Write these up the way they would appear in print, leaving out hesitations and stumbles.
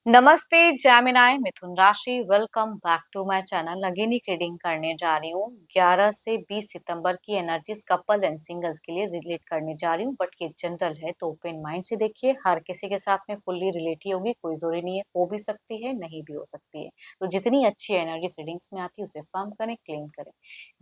नमस्ते जैमिनाई मिथुन राशि। Welcome back to my channel. Again ही रीडिंग करने जा रही हूँ 11 से 20 सितंबर की एनर्जीज कपल एंड सिंगल्स के लिए रिलेट करने जा रही हूँ। बट ये जनरल है तो ओपन माइंड से देखिए। हर किसी के साथ में फुल्ली रिलेट ही होगी, कोई जरूरी नहीं है, हो भी सकती है नहीं भी हो सकती है। तो जितनी अच्छी एनर्जी रीडिंग्स में आती है उसे फर्म करें, क्लेम करें।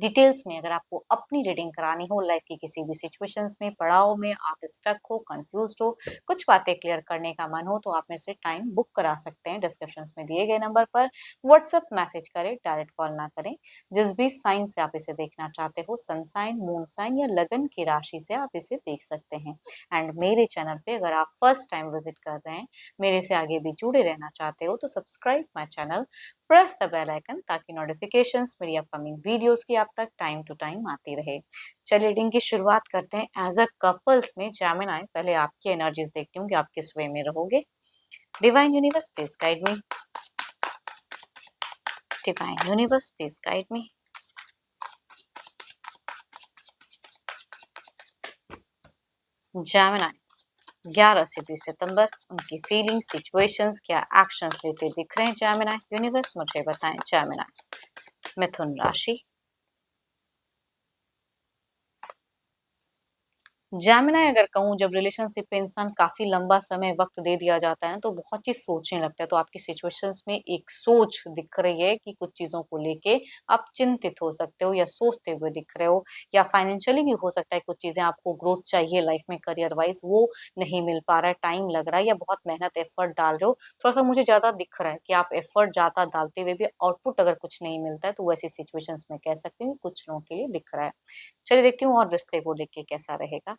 डिटेल्स में अगर आपको अपनी रीडिंग करानी हो, लाइफ की किसी भी सिचुएशंस में, पड़ाव में आप स्टक हो, कंफ्यूज हो, कुछ बातें क्लियर करने का मन हो, तो आप मेरे से टाइम बुक करा सकते हैं। डिस्क्रिप्शन में दिए गए नंबर पर व्हाट्सएप मैसेज करें, डायरेक्ट कॉल ना करें। जिस भी साइन से आप इसे देखना चाहते हो, सन साइन, मून साइन या लगन की राशि से आप इसे देख सकते हैं। एंड मेरे चैनल पे अगर आप फर्स्ट टाइम विजिट कर रहे हैं, मेरे से आगे भी जुड़े रहना चाहते हो, तो subscribe my channel, press the bell icon, ताकि नोटिफिकेशंस मेरी अपकमिंग वीडियोस की आप तक टाइम टू टाइम आती रहे। चलिए रीडिंग की शुरुआत करते हैं। एज अ कपल्स में जेमिनी, पहले आपकी एनर्जीज देखती हूँ कि आप किस वे में रहोगे। Divine universe please guide me. Divine universe please guide me. Gemini 11 से 20 सितंबर उनकी फीलिंग्स, सिचुएशंस, क्या एक्शंस लेते दिख रहे हैं जेमिनी। यूनिवर्स मुझे बताएं। जेमिनी मिथुन राशि। जेमिनी अगर कहूँ, जब रिलेशनशिप पे इंसान काफी लंबा समय वक्त दे दिया जाता है ना, तो बहुत चीज सोचने लगता है। तो आपकी सिचुएशंस में एक सोच दिख रही है कि कुछ चीजों को लेके आप चिंतित हो सकते हो या सोचते हुए दिख रहे हो। या फाइनेंशियली भी हो सकता है, कुछ चीजें आपको ग्रोथ चाहिए लाइफ में, करियर वाइज वो नहीं मिल पा रहा है, टाइम लग रहा है, या बहुत मेहनत एफर्ट डाल रहे हो। थोड़ा सा मुझे ज्यादा दिख रहा है कि आप एफर्ट ज्यादा डालते हुए भी आउटपुट अगर कुछ नहीं मिलता है, तो वैसी सिचुएशंस में कह सकती हूँ कुछ लोगों के लिए दिख रहा है। चलिए देखती हूँ और रिश्ते को लेके कैसा रहेगा।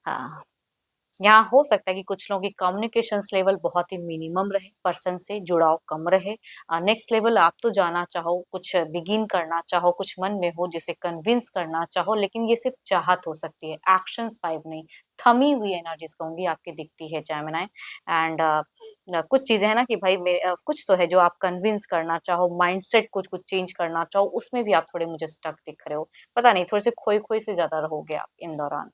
हाँ, यहाँ हो सकता है कि कुछ लोगों की कम्युनिकेशंस लेवल बहुत ही मिनिमम रहे, पर्सन से जुड़ाव कम रहे। नेक्स्ट लेवल आप तो जाना चाहो, कुछ बिगिन करना चाहो, कुछ मन में हो जिसे कन्विंस करना चाहो, लेकिन ये सिर्फ चाहत हो सकती है, एक्शंस फाइव नहीं। थमी हुई एनर्जीज कहूंगी आपकी दिखती है जेमिनी। एंड कुछ चीजें हैं ना कि भाई कुछ तो है जो आप कन्विंस करना चाहो, माइंडसेट कुछ कुछ चेंज करना चाहो, उसमें भी आप थोड़े मुझे स्टक दिख रहे हो। पता नहीं, थोड़े से खोई खोई से ज्यादा रहोगे आप इन दौरान।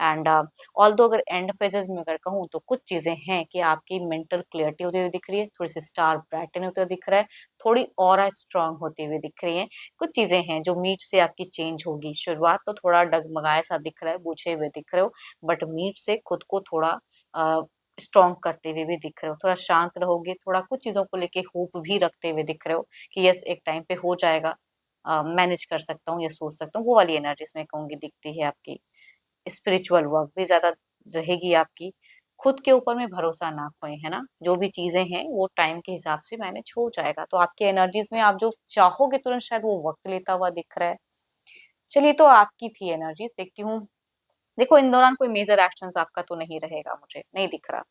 एंड ऑल्दो अगर एंड फेजेस में अगर कहूँ, तो कुछ चीजें हैं कि आपकी मेंटल क्लियरिटी होती हुई दिख रही है, थोड़ी सी स्टार ब्राइटन होते हुए दिख रहा है, थोड़ी और स्ट्रांग होती हुई दिख रही है। कुछ चीजें हैं जो मीट से आपकी चेंज होगी। शुरुआत तो थोड़ा डगमगाया सा दिख रहा है, बुझे हुए दिख रहे हो, बट मीट से खुद को थोड़ा स्ट्रॉन्ग करते हुए भी दिख रहे हो। थोड़ा शांत रहोगे, थोड़ा कुछ चीजों को लेके होप भी रखते हुए दिख रहे हो कि यस एक टाइम पे हो जाएगा, मैनेज कर सकता हूँ या सोच सकता हूँ। वो वाली एनर्जीज में कहूंगी दिखती है आपकी। स्पिरिचुअल वर्क भी ज्यादा रहेगी आपकी। खुद के ऊपर में भरोसा ना खोएं, है ना। जो भी चीजें हैं वो टाइम के हिसाब से मैनेज हो जाएगा। तो आपकी एनर्जीज में आप जो चाहोगे तुरंत, शायद वो वक्त लेता हुआ दिख रहा है। चलिए, तो आपकी थी एनर्जीज, देखती हूँ। देखो, इन दौरान कोई मेजर एक्शंस आपका तो नहीं रहेगा, मुझे नहीं दिख रहा।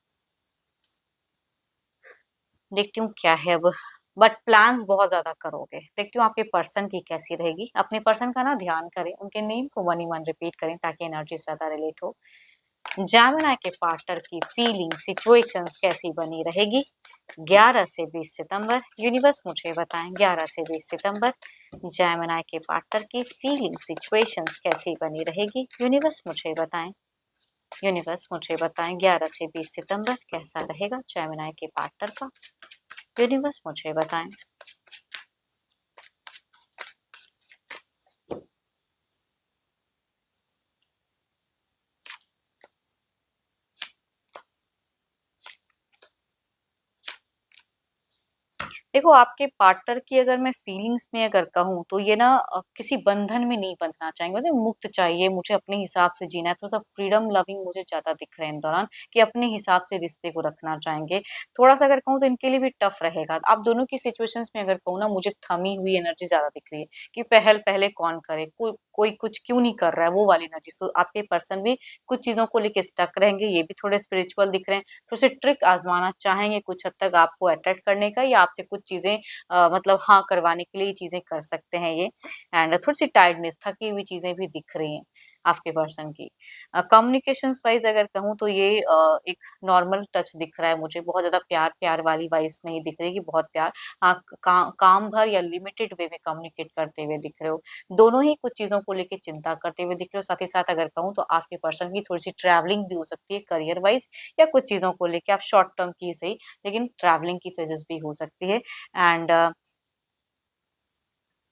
देखती हूँ क्या है अब। बट प्लान्स बहुत ज्यादा करोगे। देखती हूँ आपके पर्सन की कैसी रहेगी। अपने पर्सन का ना ध्यान करें, उनके नेम को मन ही मन रिपीट करें, ताकि एनर्जी ज्यादा रिलेट हो। जेमिनी के पार्टनर की फीलिंग, सिचुएशंस कैसी बनी रहेगी 11 से 20 सितंबर। यूनिवर्स मुझे बताएं 11 से 20 सितंबर जेमिनी के पार्टनर की फीलिंग, सिचुएशंस कैसी बनी रहेगी। यूनिवर्स मुझे बताएं। यूनिवर्स मुझे बताएं 11 से 20 सितंबर कैसा रहेगा जेमिनी के पार्टनर का। यूनिवर्स मुझे बताएं। देखो, आपके पार्टनर की अगर मैं फीलिंग्स में अगर कहूँ, तो ये ना किसी बंधन में नहीं बंधना चाहेंगे, मतलब मुक्त चाहिए, मुझे अपने हिसाब से जीना है। थोड़ा सा फ्रीडम लविंग मुझे ज्यादा दिख रहे हैं इन दौरान, कि अपने हिसाब से रिश्ते को रखना चाहेंगे। थोड़ा सा अगर कहूँ तो इनके लिए भी टफ रहेगा। आप दोनों की सिचुएशंस में अगर कहूँ ना, मुझे थमी हुई एनर्जी ज्यादा दिख रही है कि पहल पहले कौन करे, कोई कुछ क्यों नहीं कर रहा है, वो वाली एनर्जी। तो आपके पर्सन भी कुछ चीजों को लेके स्टक रहेंगे, ये भी थोड़े स्पिरिचुअल दिख रहे हैं। थोड़े से ट्रिक आजमाना चाहेंगे कुछ हद तक आपको अट्रैक्ट करने का, या आपसे कुछ चीजें मतलब हाँ करवाने के लिए ये चीजें कर सकते हैं ये। एंड थोड़ी सी टायर्डनेस, थकी हुई चीजें भी दिख रही हैं। आपके पर्सन की। कम्युनिकेशंस वाइज अगर कहूँ तो ये एक नॉर्मल टच दिख रहा है मुझे, बहुत ज्यादा प्यार प्यार वाली वाइब्स नहीं दिख रही कि बहुत प्यार। हाँ, काम भर या लिमिटेड वे में कम्युनिकेट करते हुए दिख रहे हो। दोनों ही कुछ चीजों को लेके चिंता करते हुए दिख रहे हो। साथ ही साथ अगर कहूँ तो आपके पर्सन की थोड़ी सी ट्रैवलिंग भी हो सकती है करियर वाइज, या कुछ चीजों को लेके आप शॉर्ट टर्म की सही, लेकिन ट्रैवलिंग की फेजेस भी हो सकती है। एंड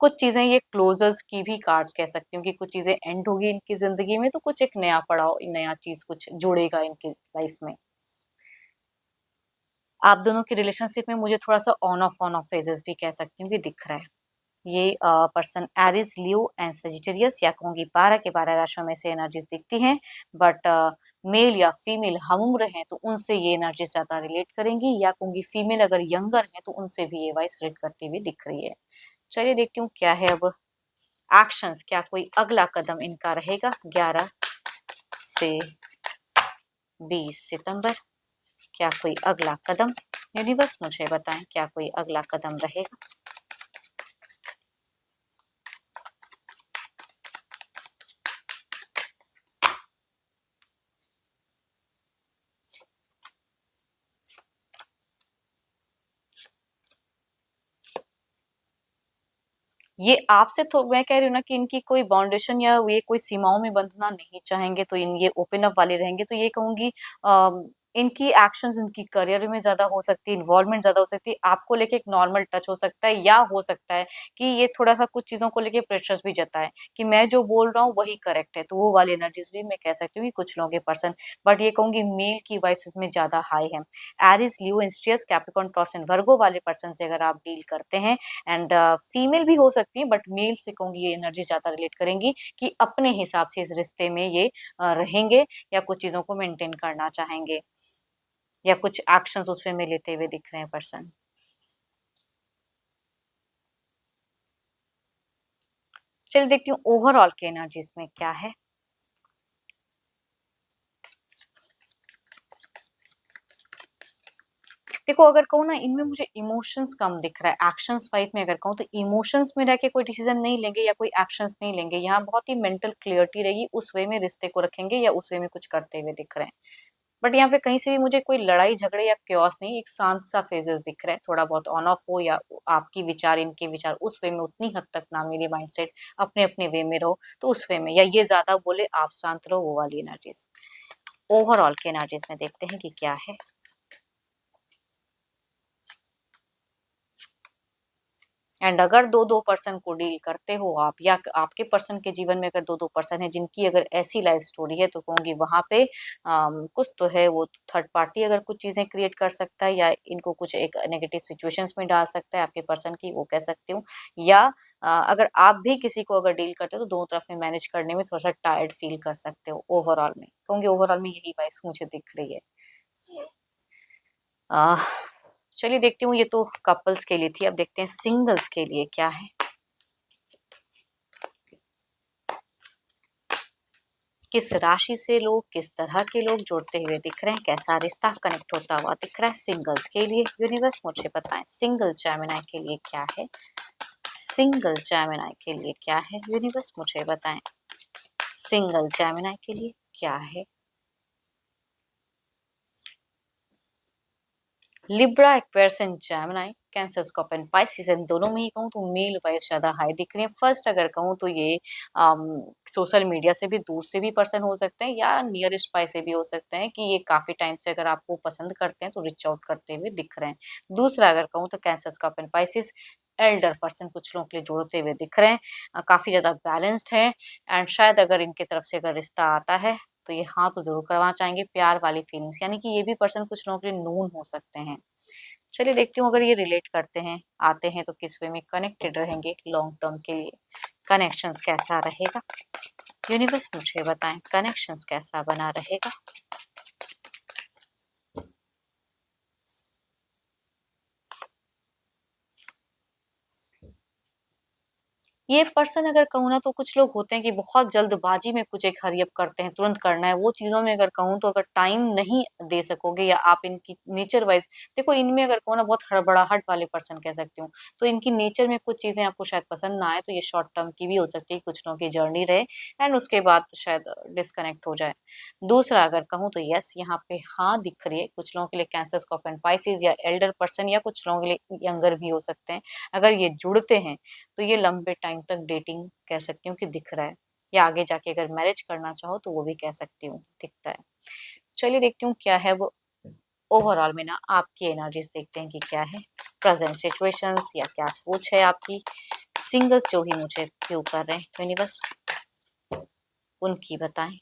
कुछ चीजें ये क्लोजर्स की भी कार्ड्स कह सकती हूँ कि कुछ चीजें एंड होगी इनकी जिंदगी में, तो कुछ एक नया पड़ाव, नया चीज कुछ जुड़ेगा इनकी लाइफ में। आप दोनों की रिलेशनशिप में मुझे थोड़ा सा ऑन ऑफ फेजेस भी कह सकती हूँ कि दिख रहा है। ये person Aries, Leo and Sagittarius, या कहूंगी 12 के 12 राशियों में से एनर्जीज दिखती हैं। बट मेल या फीमेल हम उम्र हैं तो उनसे ये एनर्जीज ज्यादा रिलेट करेंगी, या कहूंगी फीमेल अगर यंगर है तो उनसे भी ये वाइस रिलेट करती हुई दिख रही है। चलिए देखती हूँ क्या है अब एक्शंस, क्या कोई अगला कदम इनका रहेगा 11 से 20 सितंबर। क्या कोई अगला कदम, यूनिवर्स मुझे बताएं क्या कोई अगला कदम रहेगा। ये आपसे तो मैं कह रही हूँ ना कि इनकी कोई बाउंडेशन या ये कोई सीमाओं में बंधना नहीं चाहेंगे, तो इन ये ओपन अप वाले रहेंगे। तो ये कहूंगी इनकी एक्शंस इनकी करियर में ज्यादा हो सकती है, इन्वॉल्वमेंट ज्यादा हो सकती है। आपको लेके एक नॉर्मल टच हो सकता है, या हो सकता है कि ये थोड़ा सा कुछ चीजों को लेके प्रेशर्स भी जताए कि मैं जो बोल रहा हूँ वही करेक्ट है, तो वो वाली एनर्जीज भी मैं कह सकती हूँ कि कुछ लोगों के पर्सन। बट ये कहूंगी मेल की वाइब्स इसमें ज्यादा हाई है। एरिस, लियो, इंस्ट्रियस, कैप्रिकॉर्न, टॉरस एंड वर्गो वाले पर्सन से अगर आप डील करते हैं, एंड फीमेल भी हो सकती है बट मेल से कहूंगी ये एनर्जी ज्यादा रिलेट करेंगी कि अपने हिसाब से इस रिश्ते में ये रहेंगे, या कुछ चीजों को मेंटेन करना चाहेंगे, या कुछ एक्शंस उसमें में लेते हुए दिख रहे हैं पर्सन। चलिए देखती हूँ ओवरऑल की एनर्जीज में क्या है। देखो अगर कहूँ ना, इनमें मुझे इमोशंस कम दिख रहा है। एक्शंस वाइज में अगर कहूँ तो इमोशंस में रह के कोई डिसीजन नहीं लेंगे या कोई एक्शंस नहीं लेंगे। यहाँ बहुत ही मेंटल क्लियरिटी रहेगी, उस वे में रिश्ते को रखेंगे या उस वे में कुछ करते हुए दिख रहे हैं। बट यहाँ पे कहीं से भी मुझे कोई लड़ाई झगड़े या क्योस नहीं, एक शांत सा फेजेस दिख रहा है। थोड़ा बहुत ऑन ऑफ हो, या आपकी विचार इनके विचार उस वे में उतनी हद तक ना, मेरी माइंडसेट अपने अपने वे में रहो तो उस वे में, या ये ज्यादा बोले आप शांत रहो, वो वाली एनर्जीज। ओवरऑल की एनर्जीज में देखते हैं कि क्या है। एंड अगर दो दो पर्सन को डील करते हो आप, या आपके पर्सन के जीवन में अगर दो दो पर्सन है जिनकी अगर ऐसी लाइफ स्टोरी है, तो कहूंगी वहां पे कुछ तो है। वो थर्ड पार्टी अगर कुछ चीजें क्रिएट कर सकता है, या इनको कुछ एक नेगेटिव सिचुएशंस में डाल सकता है आपके पर्सन की, वो कह सकती हूँ। या अगर आप भी किसी को अगर डील करते हो तो दोनों तरफ में मैनेज करने में थोड़ा सा टायर्ड फील कर सकते हो। ओवरऑल में कहूंगी, ओवरऑल में यही वाइस मुझे दिख रही है। आह, चलिए देखती हूँ, ये तो कपल्स के लिए थी। अब देखते हैं सिंगल्स के लिए क्या है। किस राशि से लोग, किस तरह के लोग जुड़ते हुए दिख रहे हैं, कैसा रिश्ता कनेक्ट होता हुआ दिख रहा है सिंगल्स के लिए। यूनिवर्स मुझे बताएं सिंगल जेमिनी के लिए क्या है। सिंगल जेमिनी के लिए क्या है, यूनिवर्स मुझे बताएं सिंगल जेमिनी के लिए क्या है। Libra, Aquarius and Gemini, Cancer, Scorpio, Pisces, इन दोनों में ही कहूँ तो मेल वाइफ ज्यादा हाई दिख रही है। फर्स्ट अगर कहूँ तो ये सोशल मीडिया से भी दूर से भी पर्सन हो सकते हैं, या नियरेस्ट बाय से भी हो सकते हैं कि ये काफी टाइम से अगर आपको पसंद करते हैं तो रिच आउट करते हुए दिख रहे हैं। दूसरा अगर कहूँ तो cancer, Scorpio, Pisces, Elder person कुछ लोगों के लिए जोड़ते हुए दिख रहे हैं। काफी ज्यादा बैलेंस्ड है। एंड शायद अगर इनके तरफ से अगर रिश्ता आता है तो ये हाँ तो जरूर करवाना चाहेंगे। प्यार वाली फीलिंग्स, यानी कि ये भी पर्सन कुछ लोगों के लिए नून हो सकते हैं। चलिए देखती हूँ अगर ये रिलेट करते हैं, आते हैं तो किस वे में कनेक्टेड रहेंगे लॉन्ग टर्म के लिए। कनेक्शंस कैसा रहेगा, यूनिवर्स मुझे बताएं कनेक्शंस कैसा बना रहेगा। ये पर्सन अगर कहूँ ना तो कुछ लोग होते हैं कि बहुत जल्दबाजी में कुछ एक हरी अप करते हैं, तुरंत करना है। वो चीज़ों में अगर कहूँ तो अगर टाइम नहीं दे सकोगे या आप इनकी नेचर वाइज़ देखो इनमें अगर कहूँ ना बहुत हड़बड़ाहट वाले पर्सन कह सकती हूँ। तो इनकी नेचर में कुछ चीज़ें आपको शायद पसंद ना आए तो ये शॉर्ट टर्म की भी हो सकती है, कुछ लोगों की जर्नी रहे एंड उसके बाद शायद डिस्कनेक्ट हो जाए। दूसरा अगर कहूँ तो यस यहाँ पे हाँ दिख रही है, कुछ लोगों के लिए कैंसर, स्कॉर्पियो एंड पाइसेस या एल्डर पर्सन या कुछ लोगों के लिए यंगर भी हो सकते हैं। अगर ये जुड़ते हैं तो ये लंबे टाइम तक डेटिंग कह सकती हूँ कि दिख रहा है या आगे जाके अगर मैरिज करना चाहो तो वो भी कह सकती हूँ दिखता है। चलिए देखती हूँ क्या है वो ओवरऑल में ना आपकी एनर्जीज देखते हैं कि क्या है प्रेजेंट सिचुएशंस या क्या सोच है आपकी। सिंगल्स जो भी मुझे व्यू कर रहे हैं यूनिवर्स उनकी बताएं।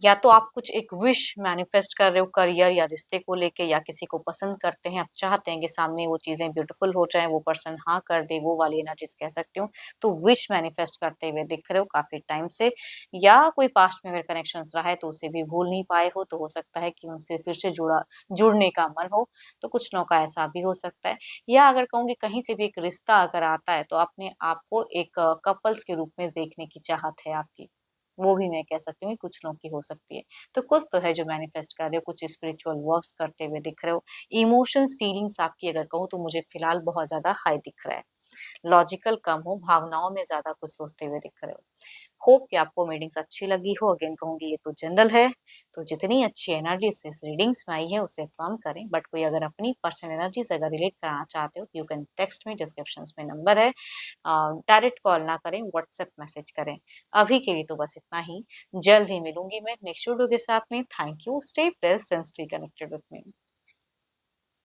या तो आप कुछ एक विश मैनिफेस्ट कर रहे हो करियर या रिश्ते को लेके या किसी को पसंद करते हैं, आप चाहते हैं कि सामने वो चीज़ें ब्यूटीफुल हो जाएँ, वो पर्सन हाँ कर दे, वो वाली एनर्जीज़ कह सकती हूँ। तो विश मैनिफेस्ट करते हुए दिख रहे हो काफ़ी टाइम से या कोई पास्ट में अगर कनेक्शंस रहा है तो उसे भी भूल नहीं पाए हो, तो हो सकता है कि उनसे फिर से जुड़ने का मन हो, तो कुछ लोगों का ऐसा भी हो सकता है। या अगर कहूँ कि कहीं से भी एक रिश्ता अगर आता है, तो अपने आप को एक कपल्स के रूप में देखने की चाहत है आपकी। वो भी मैं कह सकती हूँ कि कुछ लोगों की हो सकती है। तो कुछ तो है जो मैनिफेस्ट कर रहे हो, कुछ स्पिरिचुअल वर्क्स करते हुए दिख रहे हो। इमोशंस, फीलिंग्स आपकी अगर कहूँ तो मुझे फिलहाल बहुत ज़्यादा हाई दिख रहा है। लॉजिकल कम हो, भावनाओं में ज़्यादा कुछ सोचते हुए दिख रहे हो। होप कि आपको रीडिंग्स अच्छी लगी हो। अगेन कहूँगी ये तो जनरल है, तो जितनी अच्छी एनर्जी से इस रीडिंग्स में आई है उसे अफ़र्म करें। बट कोई अगर अपनी पर्सनल एनर्जी से अगर रिलेट कराना चाहते हो तो you can text me, descriptions में नंबर है। डायरेक्ट कॉल ना करें, व्हाट्सएप मैसेज करें। अभी के लिए तो बस इतना ही। जल्द ही मिलूंगी मैं नेक्स्ट वीडियो के साथ में। Thank you, stay blessed and stay connected with me.